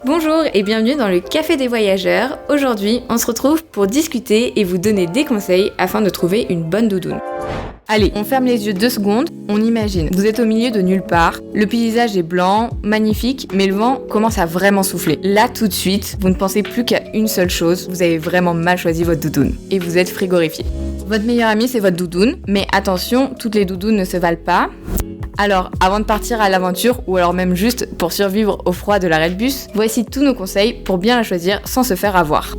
Bonjour et bienvenue dans le Café des Voyageurs. Aujourd'hui, on se retrouve pour discuter et vous donner des conseils afin de trouver une bonne doudoune. Allez, on ferme les yeux 2 secondes, on imagine. Vous êtes au milieu de nulle part, le paysage est blanc, magnifique, mais le vent commence à vraiment souffler. Là, tout de suite, vous ne pensez plus qu'à une seule chose, vous avez vraiment mal choisi votre doudoune et vous êtes frigorifié. Votre meilleur ami, c'est votre doudoune, mais attention, toutes les doudounes ne se valent pas. Alors, avant de partir à l'aventure, ou alors même juste pour survivre au froid de l'arrêt de bus, voici tous nos conseils pour bien la choisir sans se faire avoir.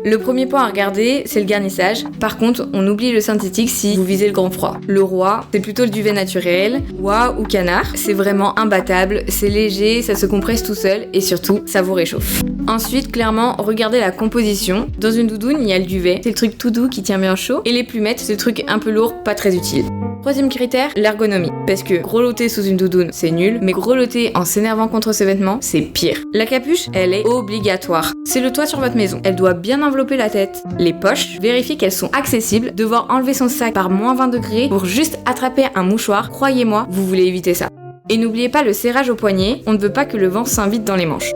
Le premier point à regarder, c'est le garnissage. Par contre, on oublie le synthétique si vous visez le grand froid. Le roi, c'est plutôt le duvet naturel, oie ou canard. C'est vraiment imbattable, c'est léger, ça se compresse tout seul et surtout, ça vous réchauffe. Ensuite, clairement, regardez la composition. Dans une doudoune, il y a le duvet, c'est le truc tout doux qui tient bien chaud, et les plumettes, c'est le truc un peu lourd, pas très utile. Troisième critère, l'ergonomie. Parce que grelotter sous une doudoune, c'est nul, mais grelotter en s'énervant contre ses vêtements, c'est pire. La capuche, elle est obligatoire. C'est le toit sur votre maison. Elle doit bien envelopper la tête. Les poches, vérifiez qu'elles sont accessibles. Devoir enlever son sac par moins 20 degrés pour juste attraper un mouchoir, croyez-moi, vous voulez éviter ça. Et n'oubliez pas le serrage au poignet, on ne veut pas que le vent s'invite dans les manches.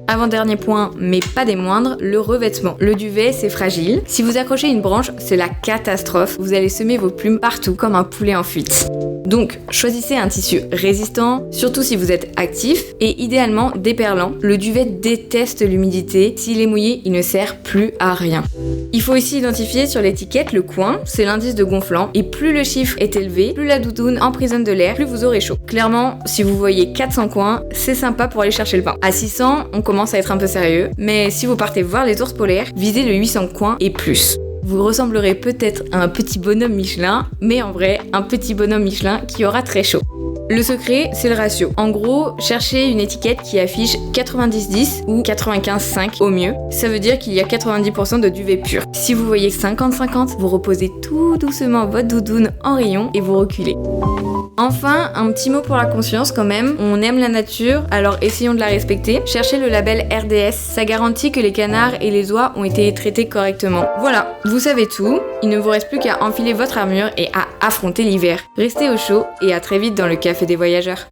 Avant-dernier point, mais pas des moindres, le revêtement. Le duvet, c'est fragile. Si vous accrochez une branche, c'est la catastrophe. Vous allez semer vos plumes partout, comme un poulet en fuite. Donc, choisissez un tissu résistant, surtout si vous êtes actif, et idéalement déperlant. Le duvet déteste l'humidité. S'il est mouillé, il ne sert plus à rien. Il faut aussi identifier sur l'étiquette le coin, c'est l'indice de gonflant, et plus le chiffre est élevé, plus la doudoune emprisonne de l'air, plus vous aurez chaud. Clairement, si vous voyez 400 coins, c'est sympa pour aller chercher le pain. À 600, on commence à être un peu sérieux, mais si vous partez voir les ours polaires, visez le 800 coins et plus. Vous ressemblerez peut-être à un petit bonhomme Michelin, mais en vrai, un petit bonhomme Michelin qui aura très chaud. Le secret, c'est le ratio. En gros, cherchez une étiquette qui affiche 90-10 ou 95-5 au mieux. Ça veut dire qu'il y a 90% de duvet pur. Si vous voyez 50-50, vous reposez tout doucement votre doudoune en rayon et vous reculez. Enfin, un petit mot pour la conscience quand même. On aime la nature, alors essayons de la respecter. Cherchez le label RDS, ça garantit que les canards et les oies ont été traités correctement. Voilà, vous savez tout. Il ne vous reste plus qu'à enfiler votre armure et à affronter l'hiver. Restez au chaud et à très vite dans le Café des Voyageurs.